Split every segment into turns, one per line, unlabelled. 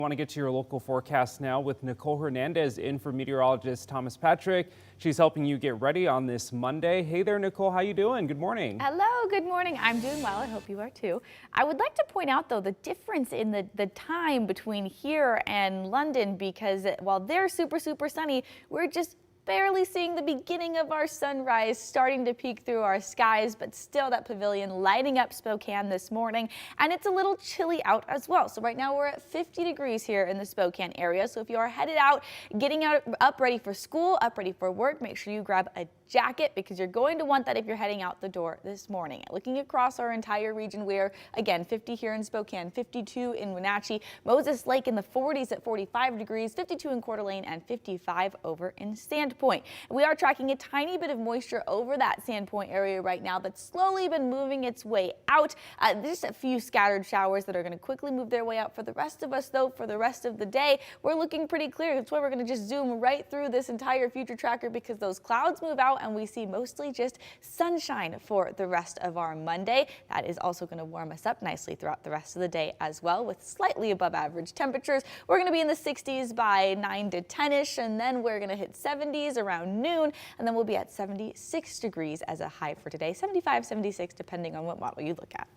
I want to get to your local forecast now with Nicole Hernandez in for meteorologist Thomas Patrick. She's helping you get ready on this Monday. Hey there, Nicole. How you doing? Good morning.
Hello, good morning. I'm doing well. I hope you are too. I would like to point out, though, the difference in the time between here and London, because while they're super sunny, we're just barely seeing the beginning of our sunrise starting to peek through our skies, but still that pavilion lighting up Spokane this morning, and it's a little chilly out as well. So right now we're at 50 degrees here in the Spokane area. So if you are headed out, getting up ready for school, up ready for work, make sure you grab a jacket because you're going to want that if you're heading out the door this morning. Looking across our entire region, we're again 50 here in Spokane, 52 in Wenatchee, Moses Lake in the 40s at 45 degrees, 52 in Coeur d'Alene, and 55 over in Sandpoint. We are tracking a tiny bit of moisture over that Sandpoint area right now that's slowly been moving its way out. Just a few scattered showers that are going to quickly move their way out. For the rest of us, though, for the rest of the day, we're looking pretty clear. That's why we're going to just zoom right through this entire future tracker, because those clouds move out and we see mostly just sunshine for the rest of our Monday. That is also going to warm us up nicely throughout the rest of the day as well, with slightly above average temperatures. We're going to be in the 60s by 9 to 10ish, and then we're going to hit 70s around noon, and then we'll be at 76 degrees as a high for today, 75, 76 depending on what model you look at.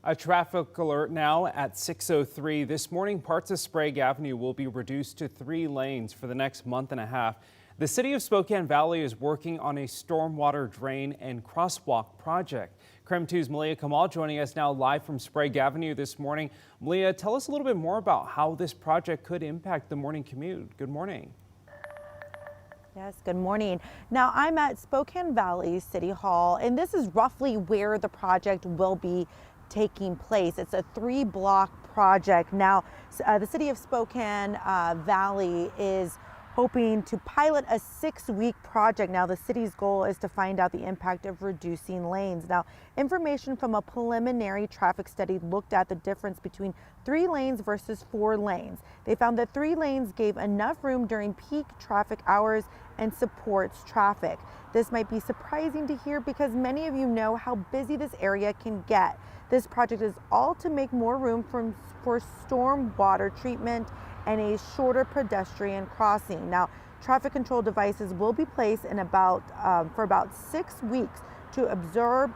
A traffic alert now at 6:03 this morning. Parts of Sprague Avenue will be reduced to 3 lanes for the next month and a half. The city of Spokane Valley is working on a stormwater drain and crosswalk project. KREM 2's Malia Kamal joining us now live from Sprague Avenue this morning. Malia, tell us a little bit more about how this project could impact the morning commute. Good morning.
Yes, good morning. Now I'm at Spokane Valley City Hall, and this is roughly where the project will be taking place. It's a 3-block project. Now, the city of Spokane Valley is hoping to pilot a 6-week project. Now, the city's goal is to find out the impact of reducing lanes. Now, information from a preliminary traffic study looked at the difference between 3 lanes versus 4 lanes. They found that 3 lanes gave enough room during peak traffic hours and supports traffic. This might be surprising to hear because many of you know how busy this area can get. This project is all to make more room for storm water treatment and a shorter pedestrian crossing. Now, traffic control devices will be placed in for about 6 weeks to observe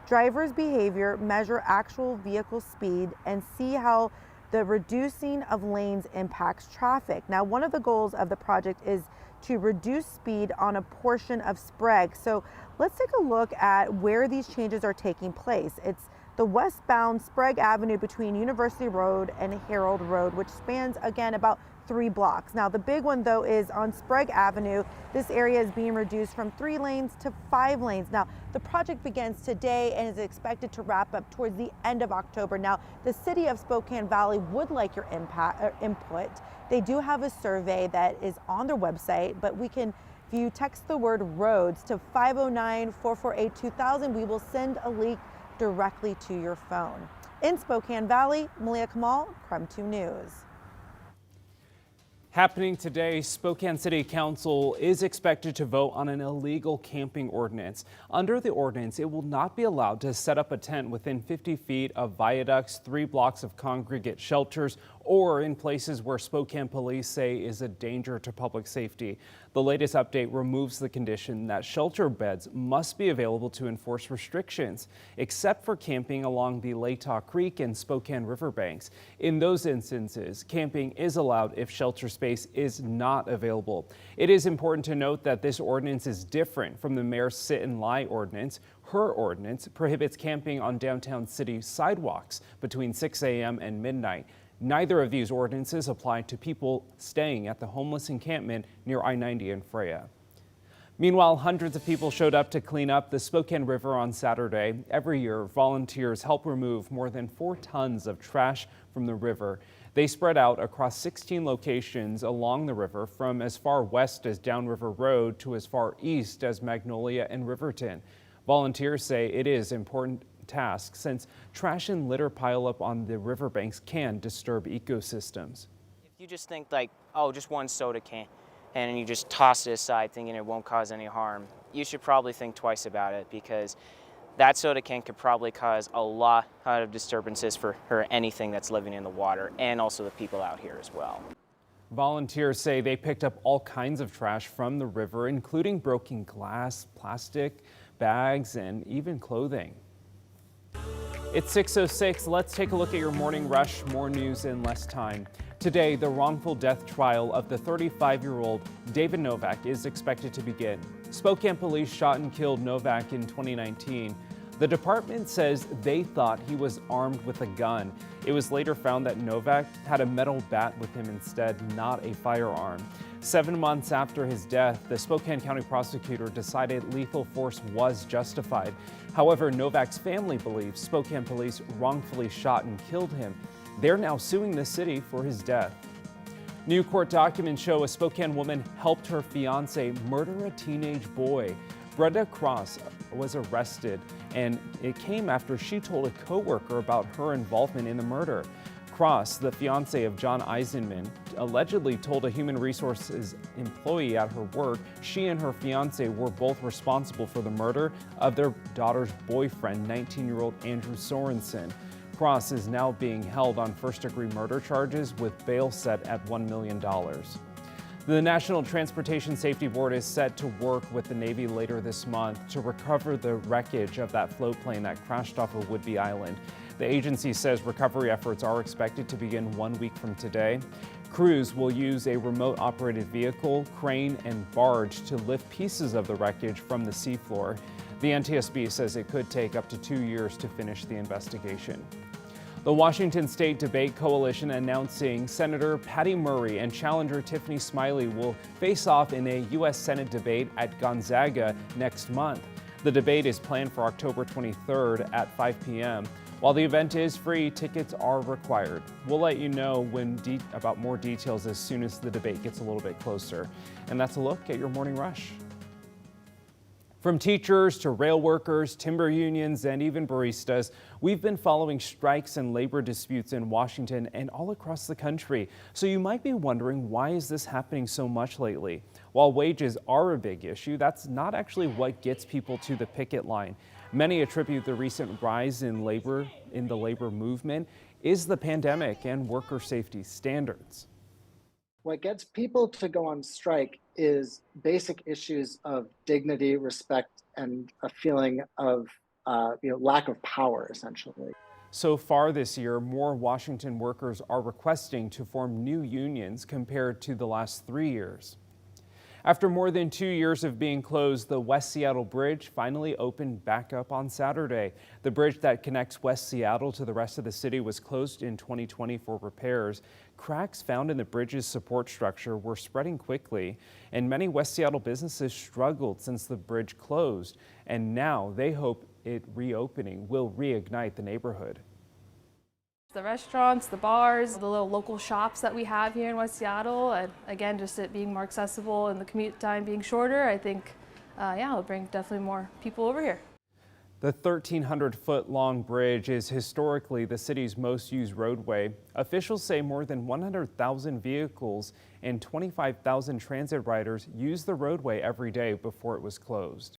drivers' behavior, measure actual vehicle speed, and see how the reducing of lanes impacts traffic. Now, one of the goals of the project is to reduce speed on a portion of Sprague. So let's take a look at where these changes are taking place. It's the westbound Sprague Avenue between University Road and Harold Road, which spans again about 3 blocks. Now the big one though is on Sprague Avenue. This area is being reduced from 3 lanes to 5 lanes. Now the project begins today and is expected to wrap up towards the end of October. Now the city of Spokane Valley would like your input. They do have a survey that is on their website, but if you text the word roads to 509-448-2000, we will send a link directly to your phone. In Spokane Valley, Malia Kamal, KREM 2 News.
Happening today, Spokane City Council is expected to vote on an illegal camping ordinance. Under the ordinance, it will not be allowed to set up a tent within 50 feet of viaducts, 3 blocks of congregate shelters, or in places where Spokane police say is a danger to public safety. The latest update removes the condition that shelter beds must be available to enforce restrictions, except for camping along the Latah Creek and Spokane riverbanks. In those instances, camping is allowed if shelter space is not available. It is important to note that this ordinance is different from the mayor's sit and lie ordinance. Her ordinance prohibits camping on downtown city sidewalks between 6 a.m. and midnight. Neither of these ordinances apply to people staying at the homeless encampment near I-90 in Freya. Meanwhile, hundreds of people showed up to clean up the Spokane River on Saturday. Every year, volunteers help remove more than 4 tons of trash from the river. They spread out across 16 locations along the river, from as far west as Downriver Road to as far east as Magnolia and Riverton. Volunteers say it is important task since trash and litter pileup on the riverbanks can disturb ecosystems.
If you just think like, oh, just one soda can, and you just toss it aside thinking it won't cause any harm, you should probably think twice about it, because that soda can could probably cause a lot of disturbances for anything that's living in the water and also the people out here as well.
Volunteers say they picked up all kinds of trash from the river, including broken glass, plastic, bags, and even clothing. It's 6:06. Let's take a look at your morning rush. More news in less time. Today, the wrongful death trial of the 35-year-old David Novak is expected to begin. Spokane police shot and killed Novak in 2019. The department says they thought he was armed with a gun. It was later found that Novak had a metal bat with him instead, not a firearm. 7 months after his death, the Spokane County prosecutor decided lethal force was justified. However, Novak's family believes Spokane police wrongfully shot and killed him. They're now suing the city for his death. New court documents show a Spokane woman helped her fiance murder a teenage boy. Brenda Cross was arrested, and it came after she told a coworker about her involvement in the murder. Cross, the fiance of John Eisenman, allegedly told a human resources employee at her work she and her fiance were both responsible for the murder of their daughter's boyfriend, 19-year-old Andrew Sorensen. Cross is now being held on first-degree murder charges with bail set at $1 million. The National Transportation Safety Board is set to work with the Navy later this month to recover the wreckage of that float plane that crashed off of Whidbey Island. The agency says recovery efforts are expected to begin 1 week from today. Crews will use a remote-operated vehicle, crane, and barge to lift pieces of the wreckage from the seafloor. The NTSB says it could take up to 2 years to finish the investigation. The Washington State Debate Coalition announcing Senator Patty Murray and challenger Tiffany Smiley will face off in a U.S. Senate debate at Gonzaga next month. The debate is planned for October 23rd at 5 p.m. While the event is free, tickets are required. We'll let you know about more details as soon as the debate gets a little bit closer. And that's a look at your morning rush. From teachers to rail workers, timber unions, and even baristas, we've been following strikes and labor disputes in Washington and all across the country. So you might be wondering, why is this happening so much lately? While wages are a big issue, that's not actually what gets people to the picket line. Many attribute the recent rise in the labor movement is the pandemic and worker safety standards.
What gets people to go on strike is basic issues of dignity, respect, and a feeling of lack of power, essentially.
So far this year, more Washington workers are requesting to form new unions compared to the last 3 years. After more than 2 years of being closed, the West Seattle Bridge finally opened back up on Saturday. The bridge that connects West Seattle to the rest of the city was closed in 2020 for repairs. Cracks found in the bridge's support structure were spreading quickly, and many West Seattle businesses struggled since the bridge closed. And now they hope it reopening will reignite the neighborhood.
The restaurants, the bars, the little local shops that we have here in West Seattle, and again, just it being more accessible and the commute time being shorter, I think, it'll bring definitely more people over here.
The 1,300-foot-long bridge is historically the city's most used roadway. Officials say more than 100,000 vehicles and 25,000 transit riders used the roadway every day before it was closed.